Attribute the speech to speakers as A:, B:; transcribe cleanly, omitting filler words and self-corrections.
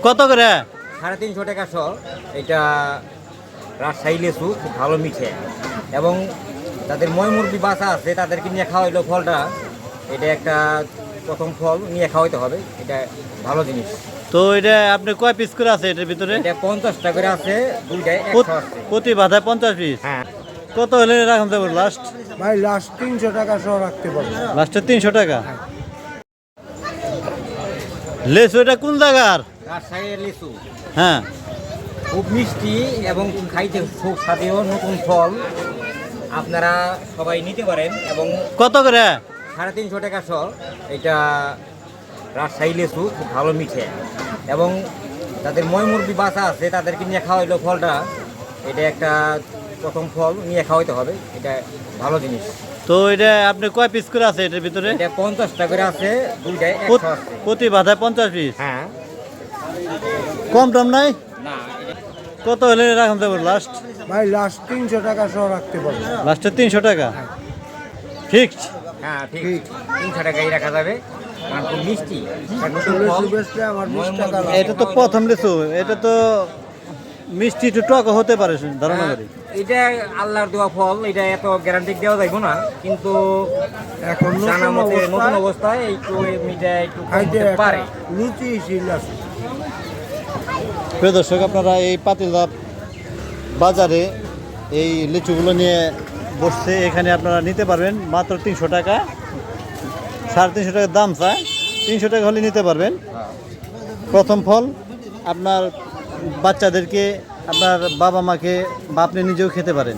A: কত করে?
B: 350 টাকা শ। এটা রাজশাহী লেচু, খুব ভালো মিঠে এবং যাদের মুরগি বাসা আছে তাদেরকে নিয়ে খাওয়াইলো ফলটা। এটা একটা প্রথম ফল নিয়ে খাওয়াইতে হবে, এটা ভালো জিনিস।
A: তো এটা আপনি কয় পিস করে আছে এটার ভিতরে?
B: এটা 50 টাকা করে আছে, দুইটায় 100 আছে।
A: প্রতি বাধায় 50 পিস।
B: হ্যাঁ,
A: কত হলে রাখুন যাবো লাস্ট?
C: ভাই লাস্ট 300 টাকা সহ রাখতে পারবো।
A: লাস্টে 300 টাকা। লেচু এটা কোন জায়গার?
B: রাজশাহীর লিচু
A: হ্যাঁ,
B: খুব মিষ্টি এবং খাইতে খুব স্বাদেও, নতুন ফল। আপনারা সবাই নিতে পারেন এবং
A: কত করে?
B: 350 টাকা শ। এটা রাজশাহী লেচু, খুব ভালো মিঠে এবং যাদের মুরগি বাসা আছে তাদেরকে নিয়ে খাওয়াইলো ফলটা। এটা একটা প্রথম ফল নিয়ে খাওয়াইতে হবে, এটা ভালো জিনিস।
A: তো এটা আপনি কয় পিস করে আছে এটার ভিতরে?
B: এটা 50 টাকা করে আছে, দুইটায় 100 আছে।
A: প্রতি বাধায় 50 পিস।
B: হ্যাঁ,
A: কম টম নাই?
B: না,
A: কত হলে রাখুন যাবো লাস্ট?
C: ভাই লাস্ট 300 টাকা সহ রাখতে পারবো।
A: লাস্টে 300 টাকা ফিক্সড।
B: হ্যাঁ ঠিক, 300 টাকাই রাখা যাবে, কারণ খুব মিষ্টি আর নতুন ফল।
C: লেচু বেচলে আমার 20 টাকা লাভ।
A: এটা তো প্রথম লেচু, এটা তো মিষ্টি একটু টক হতে পারে ধারণা করি।
B: এটা আল্লাহর দেওয়া ফল, এটা এত গ্যারান্টি দেওয়া যাইব না, কিন্তু
C: এখন
B: জানা
C: নতুন
B: মতে নতুন
C: অবস্থায়
B: অবস্থায় একটু মিঠা একটু কম
C: খাইতে
B: হতে পারে।
C: লুচি শিল আছে।
A: প্রিয় দর্শক, আপনারা এই পাতিলদা বাজারে এই লিচুগুলো নিয়ে বসছে, এখানে আপনারা নিতে পারবেন মাত্র 300 টাকা। 350 টাকার দাম চায়, 300 টাকা হলে নিতে পারবেন। প্রথম ফল আপনার বাচ্চাদেরকে, আপনার বাবা মাকে বা আপনি নিজেও খেতে পারেন।